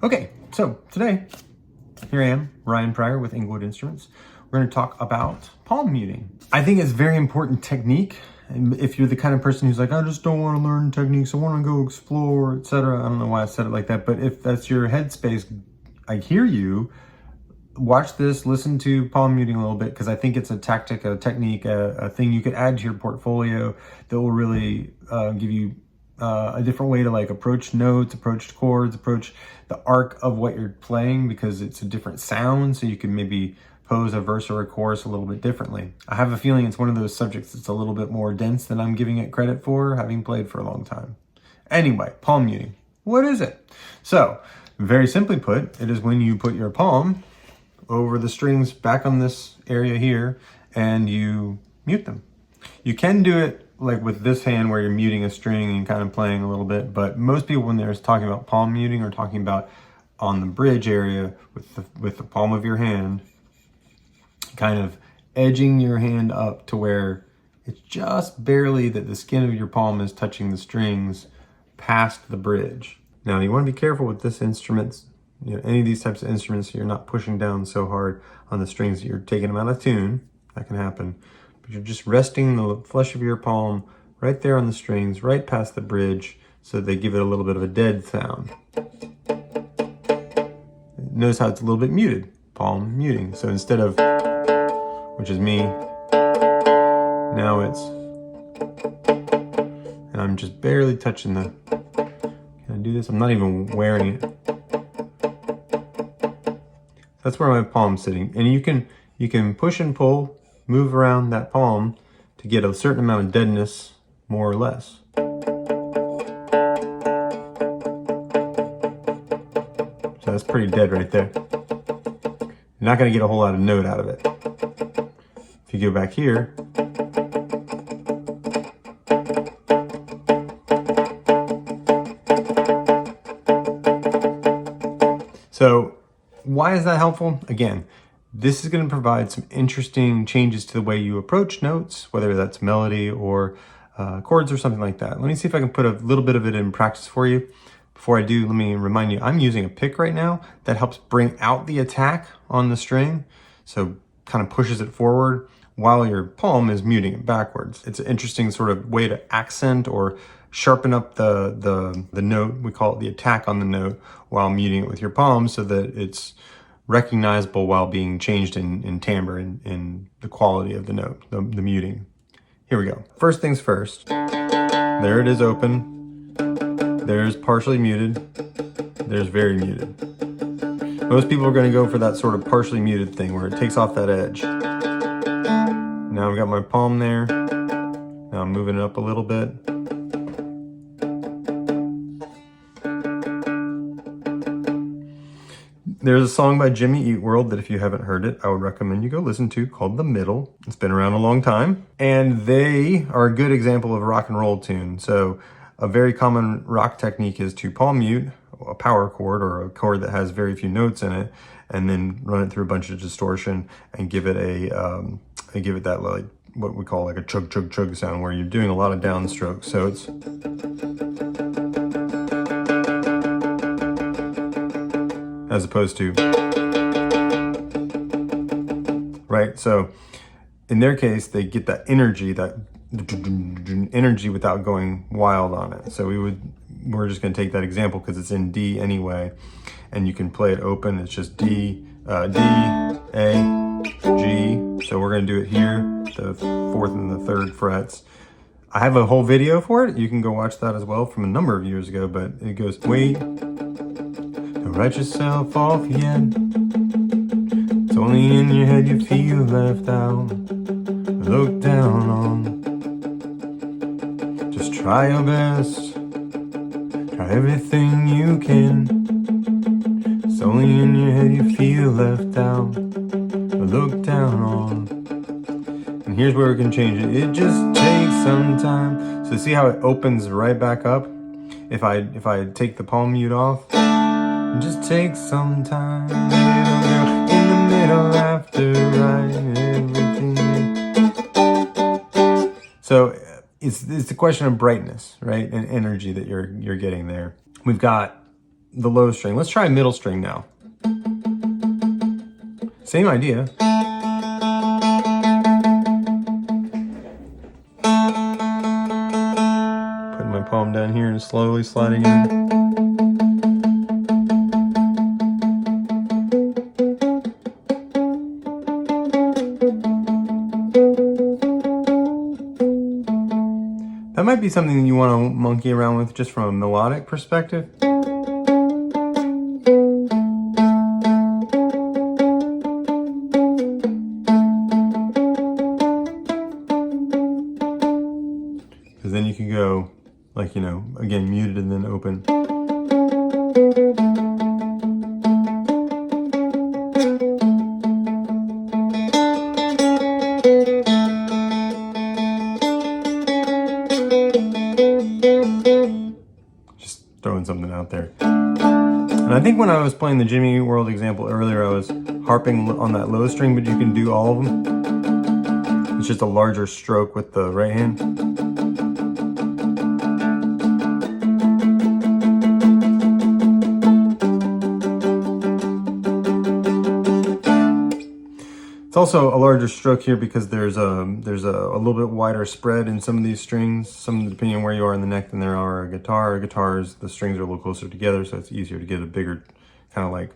Okay, so today, here I am, Ryan Pryor with Inglewood Instruments. We're going to talk about palm muting. I think it's a very important technique. And if you're the kind of person who's like, I just don't want to learn techniques, I want to go explore, etc. I don't know why I said it like that, but if that's your headspace, I hear you. Watch this, listen to palm muting a little bit, because I think it's a tactic, a technique, a thing you could add to your portfolio that will really give you a different way to like approach notes, approach chords, approach the arc of what you're playing, because it's a different sound, so you can maybe pose a verse or a chorus a little bit differently. I have a feeling it's one of those subjects that's a little bit more dense than I'm giving it credit for, having played for a long time. Anyway, palm muting. What is it? So, very simply put, it is when you put your palm over the strings back on this area here and you mute them. You can do it like with this hand where you're muting a string and kind of playing a little bit, but most people when they're talking about palm muting are talking about on the bridge area with the palm of your hand, kind of edging your hand up to where it's just barely that the skin of your palm is touching the strings past the bridge. Now you want to be careful with this instrument, any of these types of instruments, so you're not pushing down so hard on the strings that you're taking them out of tune. That can happen. But you're just resting the flesh of your palm right there on the strings, right past the bridge, so they give it a little bit of a dead sound. Notice how it's a little bit muted, palm muting. So instead of, which is me, now it's, and I'm just barely touching the, can I do this? I'm not even wearing it. That's where my palm's sitting. And you can push and pull, move around that palm to get a certain amount of deadness, more or less. So that's pretty dead right there. You're not gonna get a whole lot of note out of it. If you go back here, so why is that helpful? Again, this is going to provide some interesting changes to the way you approach notes, whether that's melody or chords or something like that. Let me see if I can put a little bit of it in practice for you. Before I do, let me remind you, I'm using a pick right now that helps bring out the attack on the string. So kind of pushes it forward while your palm is muting it backwards. It's an interesting sort of way to accent or sharpen up the note. We call it the attack on the note while muting it with your palm, so that it's recognizable while being changed in timbre, in the quality of the note, the muting. Here we go. First things first. There it is open. There's partially muted. There's very muted. Most people are going to go for that sort of partially muted thing where it takes off that edge. Now I've got my palm there. Now I'm moving it up a little bit. There's a song by Jimmy Eat World that if you haven't heard it, I would recommend you go listen to, called The Middle. It's been around a long time. And they are a good example of a rock and roll tune. So a very common rock technique is to palm mute a power chord or a chord that has very few notes in it, and then run it through a bunch of distortion and give it that like what we call like a chug chug chug sound, where you're doing a lot of downstrokes. So it's as opposed to, right? So in their case, they get that energy without going wild on it. So we're just going to take that example because it's in D anyway, and you can play it open. It's just D, D, A, G. So we're going to do it here, the 4th and the 3rd frets. I have a whole video for it. You can go watch that as well from a number of years ago, but it goes, wait, don't write yourself off yet. It's only in your head you feel left out, look down on. Just try your best, try everything you can. It's only in your head you feel left out, look down on. And here's where we can change it. It just takes some time. So see how it opens right back up? If I take the palm mute off, it just takes some time. Little girl in the middle after right everything. So it's a question of brightness, right? And energy that you're getting there. We've got the low string. Let's try middle string now. Same idea. Putting my palm down here and slowly sliding in. That might be something that you want to monkey around with just from a melodic perspective. Because then you can go, like, you know, again, muted and then open. Just throwing something out there. And I think when I was playing the Jimmy World example earlier, I was harping on that low string, but you can do all of them. It's just a larger stroke with the right hand. It's also a larger stroke here because there's a little bit wider spread in some of these strings, some depending on where you are in the neck than there are a guitar. Guitars, the strings are a little closer together, so it's easier to get a bigger, kind of like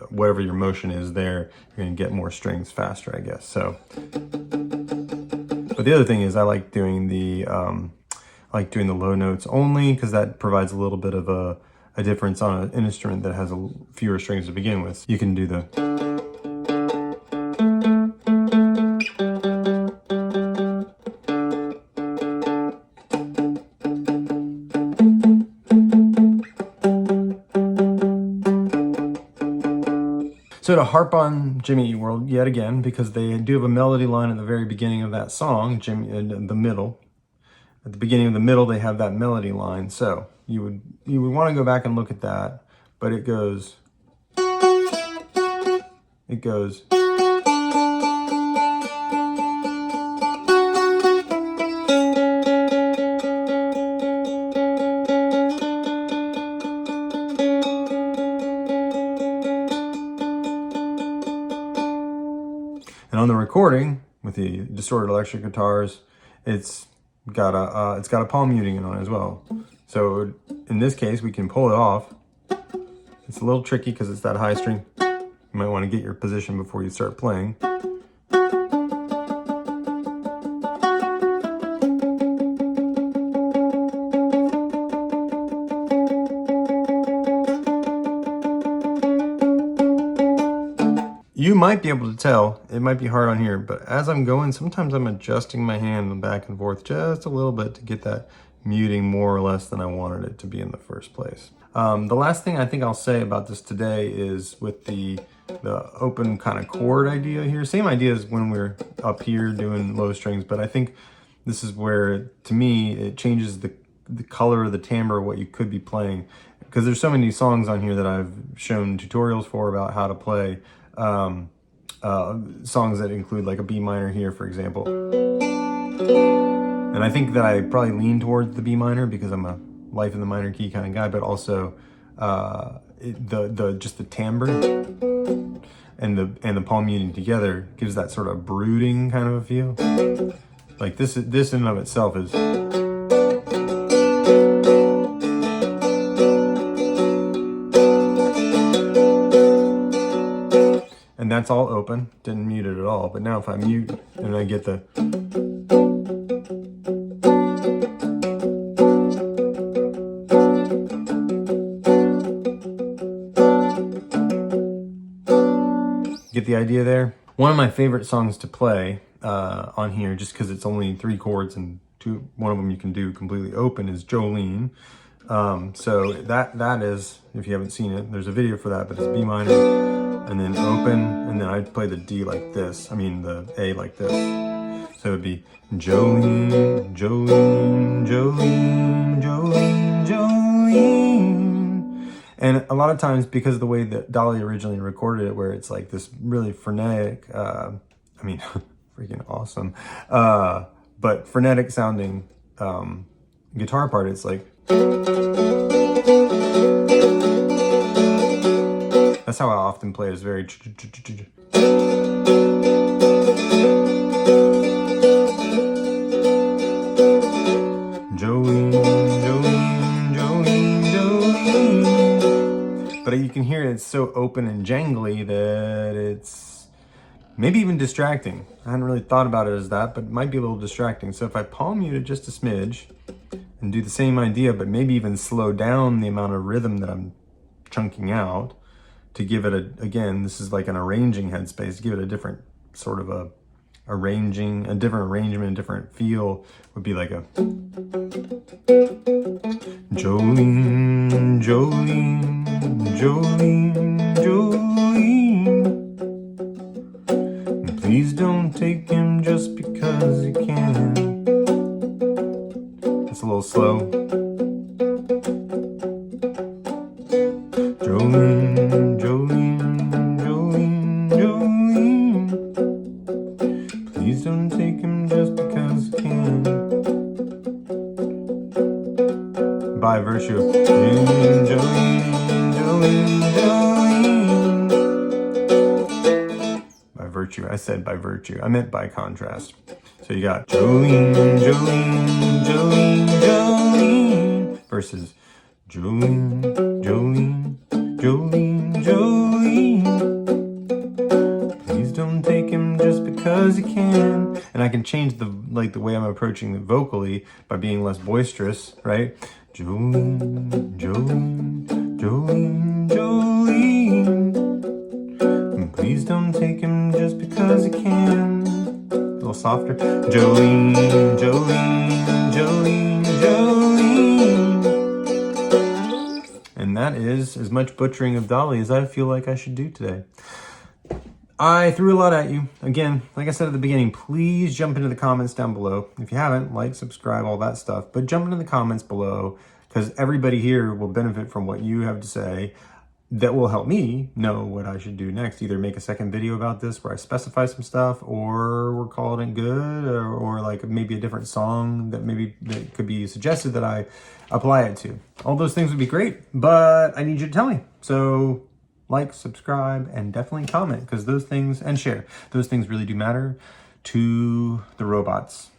whatever your motion is there, you're gonna get more strings faster, I guess. So, but the other thing is I like doing the low notes only because that provides a little bit of a difference on an instrument that has fewer strings to begin with. You can do the So to harp on Jimmy Eat World yet again, because they do have a melody line at the very beginning of that song, Jimmy, in the middle. At the beginning of the middle, they have that melody line. So you would want to go back and look at that, but it goes. And on the recording with the distorted electric guitars, it's got a palm muting on it as well. So in this case, we can pull it off. It's a little tricky because it's that high string. You might want to get your position before you start playing. You might be able to tell, it might be hard on here, but as I'm going, sometimes I'm adjusting my hand back and forth just a little bit to get that muting more or less than I wanted it to be in the first place. The last thing I think I'll say about this today is with the open kind of chord idea here. Same idea as when we're up here doing low strings, but I think this is where, to me, it changes the color of the timbre of what you could be playing. Because there's so many songs on here that I've shown tutorials for about how to play. Songs that include like a B minor here, for example. And I think that I probably lean towards the B minor because I'm a life in the minor key kind of guy, but also just the timbre and the palm muting together gives that sort of brooding kind of a feel. Like this in and of itself is. And that's all open, didn't mute it at all. But now if I mute and I get the, get the idea there? One of my favorite songs to play on here, just because it's only 3 chords and one of them you can do completely open, is Jolene. So that is, if you haven't seen it, there's a video for that, but it's B minor. And then open, and then I'd play the D like this. I mean the A like this. So it would be Jolene, Jolene, Jolene, Jolene, Jolene. And a lot of times, because of the way that Dolly originally recorded it, where it's like this really frenetic, freaking awesome, but frenetic sounding guitar part, it's like. That's how I often play, is very... Jolene, Jolene, Jolene, Jolene. But you can hear it's so open and jangly that it's maybe even distracting. I hadn't really thought about it as that, but it might be a little distracting. So if I palm mute it just a smidge and do the same idea, but maybe even slow down the amount of rhythm that I'm chunking out to give it a, again, this is like an arranging headspace, to give it a different sort of a different arrangement, different feel, would be like a Jolene, Jolene, Jolene, Jolene. Please don't take him just because you can. That's a little slow. Jolene, Jolene, Jolene, Jolene. Please don't take him just because you can. By virtue of Jolene, Jolene, Jolene, Jolene. By virtue, I said by virtue. I meant by contrast. So you got Jolene, Jolene, Jolene, Jolene versus Jolene, Jolene, Jolene, Jolene. Please don't take him just because you can. And I can change the way I'm approaching it vocally by being less boisterous, right? Jolene, Jolene, Jolene, Jolene. Please don't take him just because you can. A little softer. Jolene, Jolene, Jolene, Jolene. And that is as much butchering of Dolly as I feel like I should do today. I threw a lot at you. Again, like I said at the beginning, please jump into the comments down below. If you haven't, like, subscribe, all that stuff. But jump into the comments below, because everybody here will benefit from what you have to say. That will help me know what I should do next. Either make a second video about this where I specify some stuff, or we're calling it good, or like maybe a different song that that could be suggested that I apply it to. All those things would be great, but I need you to tell me. So like, subscribe, and definitely comment, because those things, and share, those things really do matter to the robots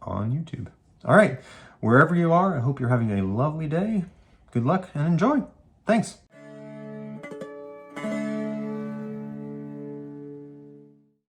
on YouTube. All right, wherever you are, I hope you're having a lovely day. Good luck and enjoy. Thanks.